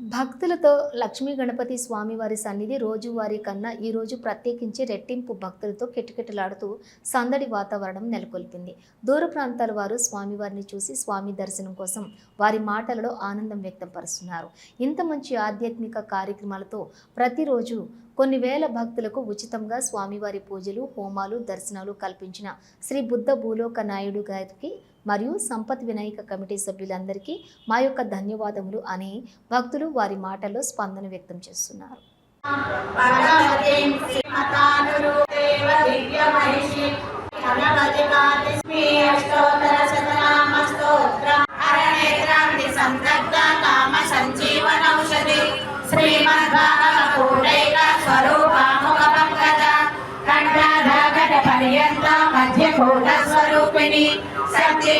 భక్తులతో లక్ష్మీ గణపతి స్వామివారి సన్నిధి రోజువారీ కన్నా ఈరోజు ప్రత్యేకించి రెట్టింపు భక్తులతో కిటకిటలాడుతూ సందడి వాతావరణం నెలకొల్పింది. దూర ప్రాంతాల వారు స్వామివారిని చూసి స్వామి దర్శనం కోసం వారి మాటలలో ఆనందం వ్యక్తం పరుస్తున్నారు. ఇంత మంచి ఆధ్యాత్మిక కార్యక్రమాలతో ప్రతిరోజు కొన్ని వేల భక్తులకు ఉచితంగా స్వామివారి పూజలు, హోమాలు, దర్శనాలు కల్పించిన శ్రీ బుద్ధ భూలోక నాయుడు గారికి మరియు సంపత్ వినాయక కమిటీ సభ్యులందరికీ మా యొక్క ధన్యవాదములు అని భక్తులు వారి మాటల్లో స్పందన వ్యక్తం చేస్తున్నారు.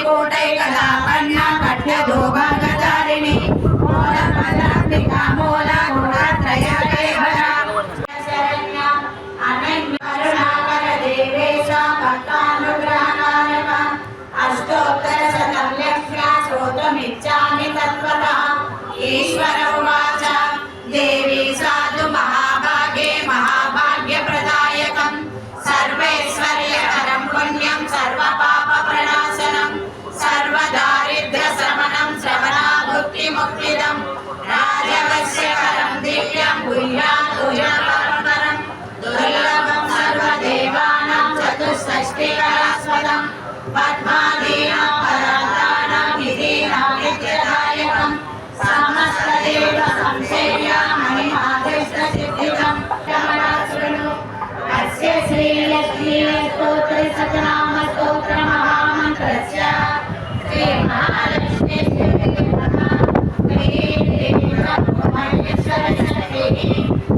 సత్యకోటైకలాపన్న కఠ్యధూభాగధారిణి మూలపదాత్మికా మూల గుణత్రయకైవర శరణ్య అనన్య కరుణాకర దేవేశ భక్తానుగ్రహకారక అష్టోత్తర శతం లక్ష్మ్యా శ్రోతమిచ్చామి తత్వతః. ఈశ్వర ఉవాచ దేవి సాధు మహాభాగే మహాభాగ్యప్రదాయకం సర్వైశ్వర్యకరం పుణ్యం సర్వపాప ప్రణాశనం సర్వదారిద్ర్య శమనం శ్రవణాభుక్తిముక్తిదం రాజవశ్యకరం దివ్యం భూయాత్ భూయాత్పరం దుర్లభం సర్వదేవానాం చతుషష్టికరాస్పదం పద్మాదీనాం పరాంతానాం నిధీనాం నిత్యదాయకం సమస్తదేవ సంసేవ్య మణిమాధిష్ట సిద్ధిదం రమణాసురను అస్య శ్రీలక్ష్మీ స్తోత్ర సతనామ స్తోత్ర మహామంత్రస్య శ్రీ మహాలక్ష్మీ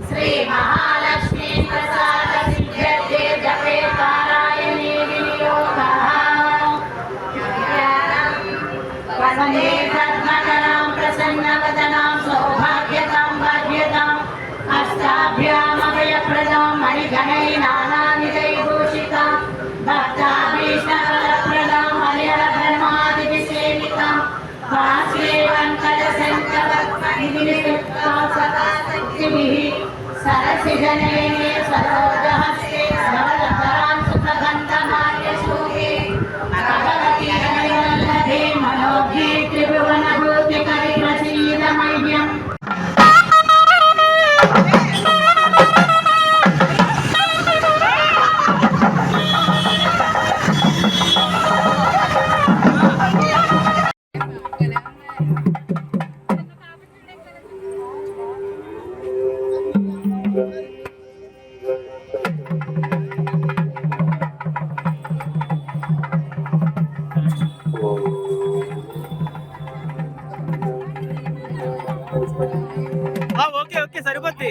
శ్రీ మహాలక్ష్మీ ప్రసాద సిద్ధ్యర్థే జపే పారాయణే వినియోగః వందే పద్మకరాం ప్రసన్నవదనాం సౌభాగ్యతాం భాగ్యతాం అష్టాభ్యామభయప్రదాం మణిగణైనానానిధైభూషితాం భక్తాభీష్టవరప్రదాం హరిహరబ్రహ్మాదివిసేవితాం వాసుదేవంకరశంకరత్మనిధినియుక్తాం సదా శక్తిభిః సరసిజనయనే సరోజహస్తే సరళధరాం సుఖగంధమాల్యశోభే భగవతి హరివల్లభే మనోభే త్రిభువనభూతికరి ప్రసీద మహ్యం. ఓకే సరిపోద్ది.